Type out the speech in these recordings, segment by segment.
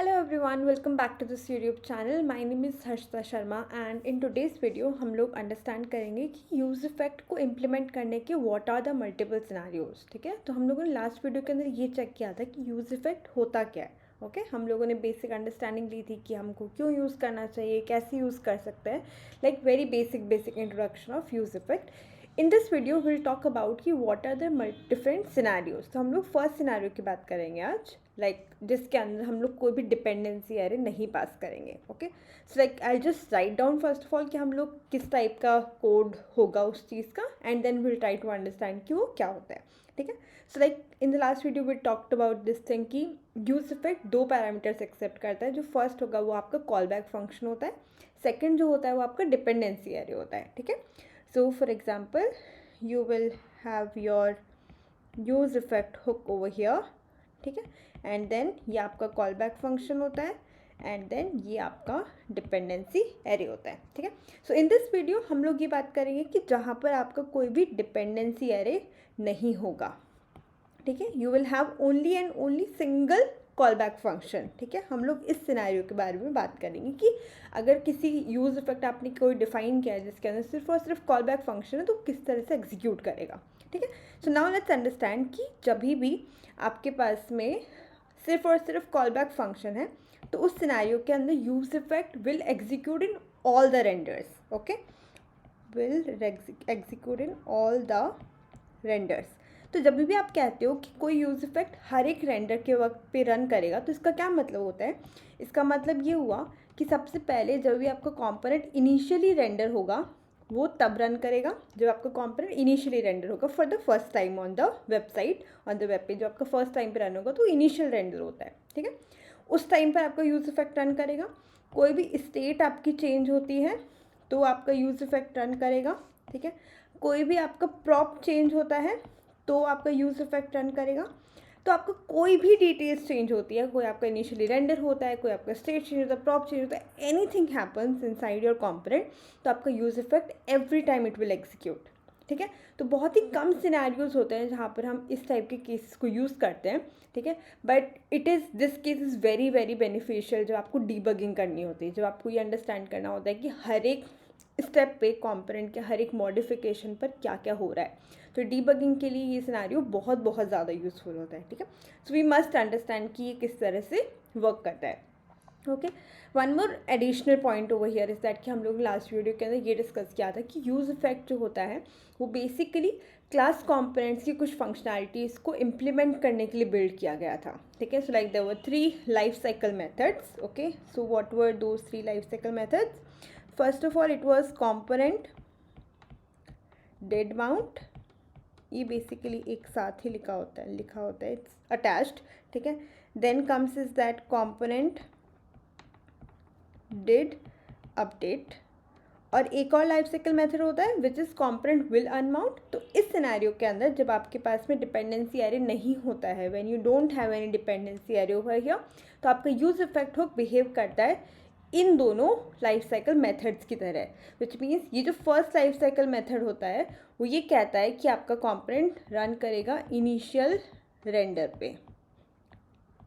Hello everyone, welcome back to this YouTube channel. My name is Harshita Sharma and in today's video हम लोग understand करेंगे कि use effect को implement करने के what are the multiple scenarios. ठीक है, तो हम लोगों ने लास्ट वीडियो के अंदर ये चेक किया था कि यूज़ इफेक्ट होता क्या है। ओके हम लोगों ने बेसिक अंडरस्टैंडिंग ली थी कि हमको क्यों यूज़ करना चाहिए, कैसे यूज़ कर सकते हैं, like very basic introduction of use effect. In this video will talk about कि what are the different scenarios. तो हम लोग फर्स्ट सिनेरियो की बात करेंगे आज, जिसके अंदर हम लोग कोई भी डिपेंडेंसी एरे नहीं पास करेंगे। Okay so I just write down first of all कि हम लोग किस टाइप का कोड होगा उस चीज़ का, and then will try to understand कि वो क्या होता है। ठीक है, so in the last video we talked about this thing कि यूज इफेक्ट दो पैरामीटर्स एक्सेप्ट करता है। जो फर्स्ट होगा वो आपका कॉल बैक फंक्शन होता है, सेकेंड जो होता है वो आपका डिपेंडेंसी एरे होता है। ठीक है, so for example you will have your use effect hook over here. ठीक है, एंड देन ये आपका कॉल बैक फंक्शन होता है, एंड देन ये आपका डिपेंडेंसी एरे होता है। ठीक है, सो इन दिस वीडियो हम लोग ये बात करेंगे कि जहाँ पर आपका कोई भी डिपेंडेंसी एरे नहीं होगा। ठीक है, you will have only and only single call back function. ठीक है, हम लोग इस सिनेरियो के बारे में बात करेंगे कि अगर किसी यूज इफेक्ट आपने कोई डिफाइन किया है जिसके अंदर सिर्फ और सिर्फ कॉल बैक फंक्शन है तो किस तरह से एग्जीक्यूट करेगा। ठीक है, सो नाउ लेट्स अंडरस्टैंड कि जब भी आपके पास में सिर्फ और सिर्फ कॉल बैक फंक्शन है तो उस सिनेरियो के अंदर use effect will execute in all the renders. Okay, will execute in all the renders. तो जब भी आप कहते हो कि कोई यूज इफेक्ट हर एक रेंडर के वक्त पे रन करेगा तो इसका क्या मतलब होता है। इसका मतलब ये हुआ कि सबसे पहले जब भी आपका कंपोनेंट इनिशियली रेंडर होगा वो तब रन करेगा जब आपका कंपोनेंट इनिशियली रेंडर होगा for the first time on the website, on the web page. जो आपका फर्स्ट टाइम पे रन होगा तो इनिशियल रेंडर होता है। ठीक है, उस टाइम पर आपका यूज इफेक्ट रन करेगा। कोई भी स्टेट आपकी चेंज होती है तो आपका यूज इफेक्ट रन करेगा। ठीक है, कोई भी आपका प्रॉप चेंज होता है तो आपका यूज इफेक्ट रन करेगा। तो आपका कोई भी डिटेल्स चेंज होती है, कोई आपका इनिशियली रेंडर होता है, कोई आपका स्टेट चेंज होता है, प्रॉप चेंज होता है, anything happens inside your component, तो आपका use effect every time it will execute. ठीक है, तो बहुत ही कम सिनेरियोज होते हैं जहाँ पर हम इस टाइप के केसेस को यूज़ करते हैं। ठीक है, but this case is very very beneficial जब आपको डीबगिंग करनी होती है, जब आपको ये अंडरस्टैंड करना होता है कि हर एक स्टेप पे कंपोनेंट के हर एक मॉडिफिकेशन पर क्या क्या हो रहा है। तो डीबगिंग के लिए ये सिनेरियो बहुत बहुत ज़्यादा यूज़फुल होता है। ठीक है, सो वी मस्ट अंडरस्टैंड कि ये किस तरह से वर्क करता है। Okay, one more additional point over here is that कि हम लोग लास्ट वीडियो के अंदर ये डिस्कस किया था कि यूज़ इफेक्ट जो होता है वो बेसिकली क्लास कंपोनेंट्स की कुछ फंक्शनैलिटीज़ को इम्प्लीमेंट करने के लिए बिल्ड किया गया था। ठीक है, so there were 3 life cycle methods. Okay, so what were those 3 life cycle methods. First of all it was component did mount. ये बेसिकली एक साथ ही लिखा होता है इट्स अटैच्ड। ठीक है, then comes is that component did update, और एक और लाइफ साइकिल मेथड होता है which is component will unmount. तो इस सिनेरियो के अंदर जब आपके पास में डिपेंडेंसी एरे नहीं होता है, when you don't have any dependency array over here, तो आपका यूज इफेक्ट हुक बिहेव करता है इन दोनों लाइफ साइकिल मेथड्स की तरह। विच मीन्स ये जो फर्स्ट लाइफ साइकिल मेथड होता है वो ये कहता है कि आपका कंपोनेंट रन करेगा इनिशियल रेंडर पे।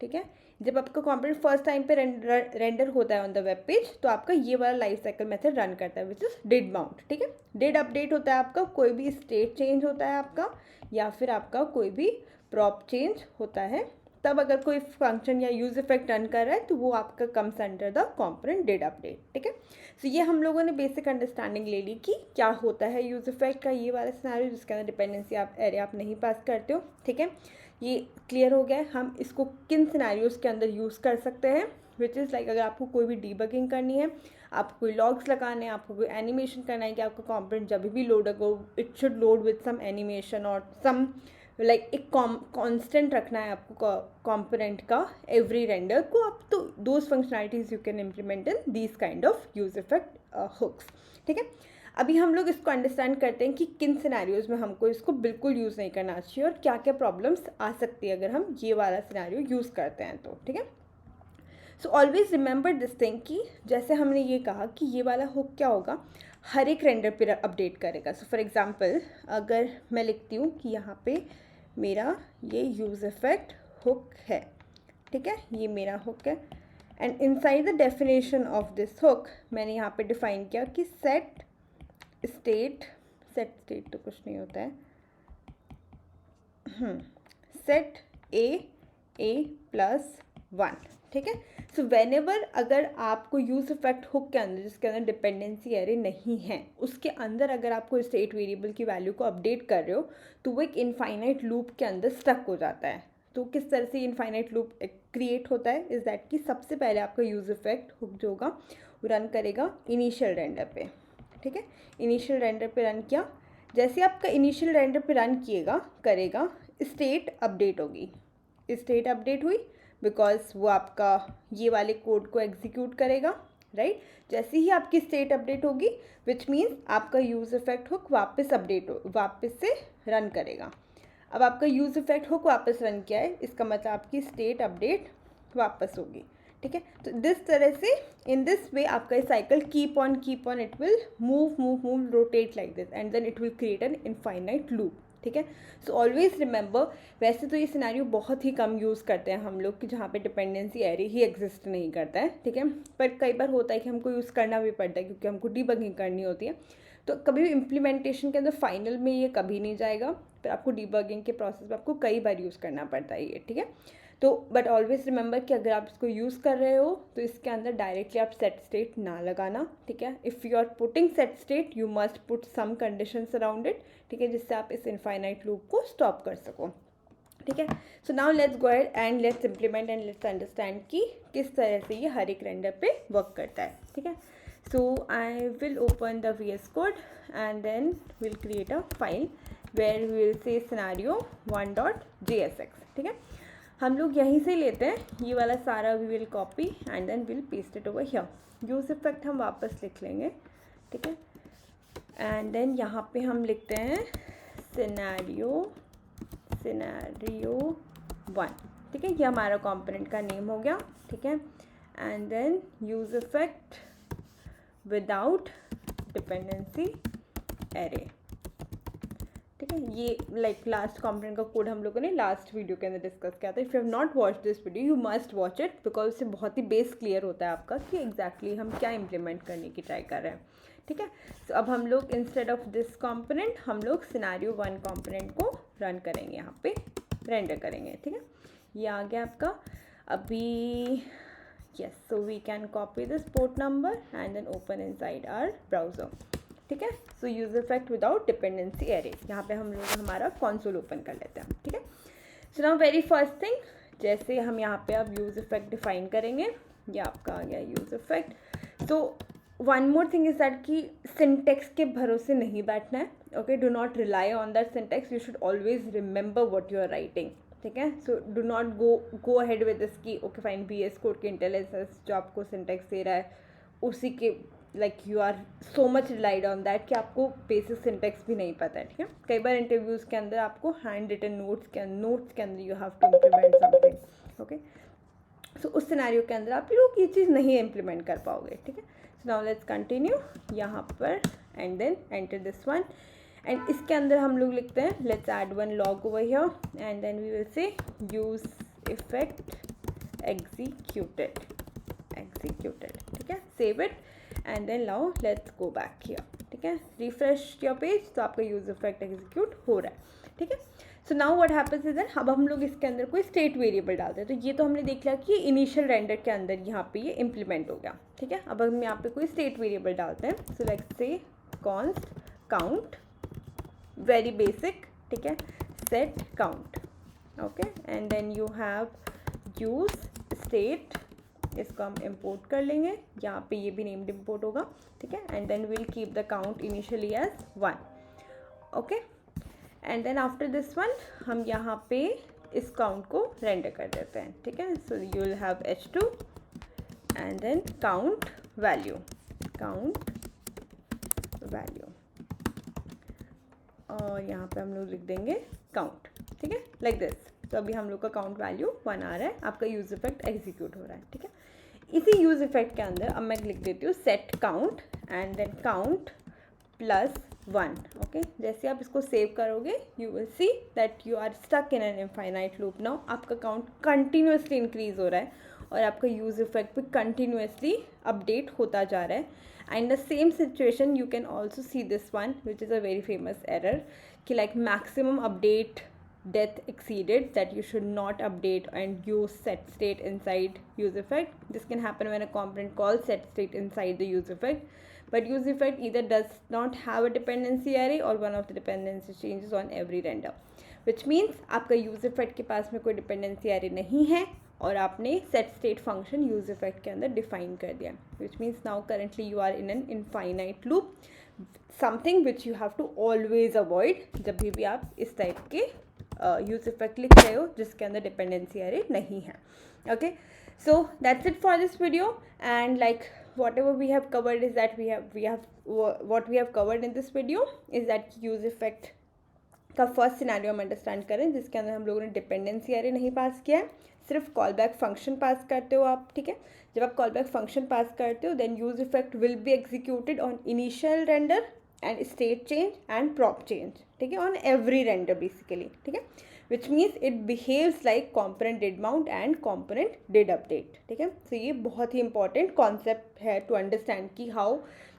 ठीक है, जब आपका कंपोनेंट फर्स्ट टाइम पे रेंडर होता है ऑन द वेब पेज तो आपका ये वाला लाइफ साइकिल मेथड रन करता है विच इज डिड माउंट। ठीक है, डिड अपडेट होता है आपका कोई भी स्टेट चेंज होता है आपका, या फिर आपका कोई भी प्रॉप चेंज होता है, तब अगर कोई फंक्शन या यूज इफेक्ट रन कर रहा है तो वो आपका comes under the component did update. ठीक है, सो ये हम लोगों ने बेसिक अंडरस्टैंडिंग ले ली कि क्या होता है यूज इफेक्ट का ये वाला सिनेरियो जिसके अंदर डिपेंडेंसी एरे आप नहीं पास करते हो। ठीक है, ये क्लियर हो गया है हम इसको किन सिनेरियोज के अंदर यूज़ कर सकते हैं, विच इज़ लाइक अगर आपको कोई भी डीबगिंग करनी है, आपको कोई लॉग्स लगाने हैं, आपको कोई एनिमेशन करना है कि आपका कंपोनेंट जब भी लोड हो it should load with some animation और सम लाइक एक कांस्टेंट रखना है आपको कंपोनेंट का एवरी रेंडर को, आप तो those functionalities you can implement in these kind of use effect hooks. ठीक है, अभी हम लोग इसको अंडरस्टैंड करते हैं कि किन सिनेरियोज में हमको इसको बिल्कुल यूज़ नहीं करना चाहिए और क्या क्या प्रॉब्लम्स आ सकती है अगर हम ये वाला सिनेरियो यूज़ करते हैं तो। ठीक है, so always remember this thing कि जैसे हमने ये कहा कि ये वाला हुक क्या होगा, हर एक रेंडर पे अपडेट करेगा। सो फॉर एग्जांपल अगर मैं लिखती हूँ कि यहाँ पे मेरा ये यूज़ इफेक्ट हुक है। ठीक है, ये मेरा हुक है, and inside the definition of this hook मैंने यहाँ पे डिफाइन किया कि सेट स्टेट तो कुछ नहीं होता है, सेट ए प्लस 1, ठीक है। सो वेनेवर अगर आपको यूज इफेक्ट हुक के अंदर जिसके अंदर डिपेंडेंसी एरे नहीं है उसके अंदर अगर आपको स्टेट वेरिएबल की वैल्यू को अपडेट कर रहे हो तो वो एक इनफाइनाइट लूप के अंदर स्टक हो जाता है। तो किस तरह से इनफाइनाइट लूप क्रिएट होता है इज़ दैट कि सबसे पहले आपका यूज इफेक्ट हुक जो होगा वो रन करेगा इनिशियल रेंडर पे, ठीक है। इनिशियल रेंडर पे रन किया, जैसे आपका इनिशियल रेंडर पे रन करेगा स्टेट अपडेट होगी। स्टेट अपडेट हुई बिकॉज वो आपका ये वाले कोड को एग्जीक्यूट करेगा, राइट। जैसे ही आपकी स्टेट अपडेट होगी विच मीन्स आपका यूज इफेक्ट हुक वापस से रन करेगा। अब आपका यूज इफेक्ट हुक वापस रन किया है, इसका मतलब आपकी स्टेट अपडेट वापस होगी, ठीक है। तो दिस तरह से इन दिस वे आपका cycle keep on it will move rotate like this and then it will create an infinite loop, ठीक है। सो ऑलवेज रिमेंबर, वैसे तो ये सिनेरियो बहुत ही कम यूज़ करते हैं हम लोग कि जहाँ पे डिपेंडेंसी एरे ही एग्जिस्ट नहीं करता है, ठीक है। पर कई बार होता है कि हमको यूज़ करना भी पड़ता है क्योंकि हमको डीबगिंग करनी होती है। तो कभी भी इम्प्लीमेंटेशन के अंदर फाइनल में ये कभी नहीं जाएगा, पर आपको डीबगिंग के प्रोसेस में आपको कई बार यूज़ करना पड़ता है ये, ठीक है। तो बट ऑलवेज रिमेंबर कि अगर आप इसको यूज़ कर रहे हो तो इसके अंदर डायरेक्टली आप सेट स्टेट ना लगाना, ठीक है। If you are putting set state you must put some conditions around it, ठीक है, जिससे आप इस इनफाइनाइट लूप को स्टॉप कर सको, ठीक है। So now let's go ahead and let's implement and let's understand कि किस तरह से ये हर एक रेंडर पे वर्क करता है, ठीक है। So I will open the VS code and then will create a file where we will say scenario 1.jsx, ठीक है। हम लोग यहीं से लेते हैं ये वाला सारा, we will copy and then will paste it over here. Use effect हम वापस लिख लेंगे, ठीक है। एंड देन यहाँ पे हम लिखते हैं सिनेरियो 1, ठीक है। ये हमारा कंपोनेंट का नेम हो गया, ठीक है। And then use effect without dependency array, ठीक है। ये लाइक लास्ट कंपोनेंट का कोड हम लोगों ने लास्ट वीडियो के अंदर डिस्कस किया था। If you have not watch this video you must watch it because उससे बहुत ही बेस क्लियर होता है आपका कि एग्जैक्टली हम क्या इम्प्लीमेंट करने की ट्राई कर रहे हैं, ठीक है। तो अब हम लोग इंस्टेड ऑफ दिस कंपोनेंट हम लोग सिनेरियो 1 कंपोनेंट को रन करेंगे, यहाँ पे रेंडर करेंगे, ठीक है। ये आ गया आपका अभी, yes, so we can copy this port number and then open inside our browser, ठीक है। So use effect without dependency array, यहाँ पे हम लोग हमारा कंसोल ओपन कर लेते हैं, ठीक है। So now very first thing, जैसे हम यहाँ पे अब यूज इफेक्ट डिफाइन करेंगे, ये आपका आ गया use effect. So one more thing is that कि सिंटेक्स के भरोसे नहीं बैठना है, okay. Do not rely on that syntax, you should always remember what you are writing, ठीक है। So do not go ahead with this की okay fine VS code के इंटेलिजेंस जो आपको सिंटेक्स दे रहा है उसी के like you are so much relied on that कि आपको बेसिक सिंटेक्स भी नहीं पता है, ठीक है। कई बार इंटरव्यूज़ के अंदर आपको हैंड रिटन नोट्स के अंदर you have to implement something, okay. So उस सिनेरियो के अंदर आप लोग ये चीज़ नहीं इम्प्लीमेंट कर पाओगे, ठीक है। सो नाउ लेट्स कंटिन्यू यहाँ पर and then enter this one and इसके अंदर हम लोग लिखते हैं let's add one log over here and then we will say use effect executed, ठीक है। Save it and then now let's go back here, ठीक है। रिफ्रेश योर पेज तो आपका यूज इफेक्ट एग्जीक्यूट हो रहा है, ठीक है। So now what happens is that अब हम लोग इसके अंदर कोई स्टेट वेरिएबल डालते हैं। तो ये तो हमने देख लिया कि इनिशियल रेंडर के अंदर यहाँ पे ये इम्प्लीमेंट हो गया, ठीक है। अब हम यहाँ पे कोई स्टेट वेरिएबल डालते हैं। So let's say const count, very basic, ठीक है, set count, okay. And then you have use state, इसको हम इंपोर्ट कर लेंगे, यहाँ पे ये भी नेम्ड इंपोर्ट होगा, ठीक है। And then will keep the count initially as 1, okay. And then after this one हम यहाँ पे इस काउंट को रेंडर कर देते हैं, ठीक है। So you will have H2 and then count value और यहाँ पे हम लोग लिख देंगे काउंट, ठीक है, लाइक दिस। तो अभी हम लोग का काउंट वैल्यू 1 आ रहा है, आपका यूज इफेक्ट एग्जीक्यूट हो रहा है, ठीक है। इसी यूज इफेक्ट के अंदर अब मैं लिख देती हूँ set count and then count +1, okay. जैसे आप इसको सेव करोगे you will see that you are stuck in an infinite loop. Now आपका काउंट कंटिन्यूसली इंक्रीज हो रहा है और आपका यूज़ इफेक्ट भी कंटिन्यूसली अपडेट होता जा रहा है. And the same situation you can also see this one which is a very famous error कि like maximum update depth exceeded, that you should not update and use set state inside use effect. This can happen when a component calls set state inside the use effect, but use effect either does not have a dependency array or one of the dependency changes on every render, which means आपका use effect के पास में कोई dependency array नहीं है और आपने set state function use effect के अंदर define कर दिया, which means now currently you are in an infinite loop, something which you have to always avoid जब भी आप इस टाइप के यूज इफेक्ट लिख रहे हो जिसके अंदर डिपेंडेंसी अरे नहीं है. Okay, so that's it for this video. And like whatever we have covered is that what we have covered in this video is that use effect का first scenario हम understand करें जिसके अंदर हम लोगों ने डिपेंडेंसी अरे नहीं पास किया है, सिर्फ कॉल बैक फंक्शन पास करते हो आप. ठीक है, जब आप कॉल बैक फंक्शन पास करते हो then use effect will be executed on initial render and state change and prop change. ठीक है, on every render basically. ठीक है, which means it behaves like component did mount and component did update. ठीक है, so ये बहुत ही important concept है to understand कि how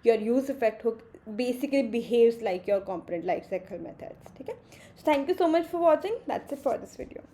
your use effect hook basically behaves like your component lifecycle methods. ठीक है, so thank you so much for watching. That's it for this video.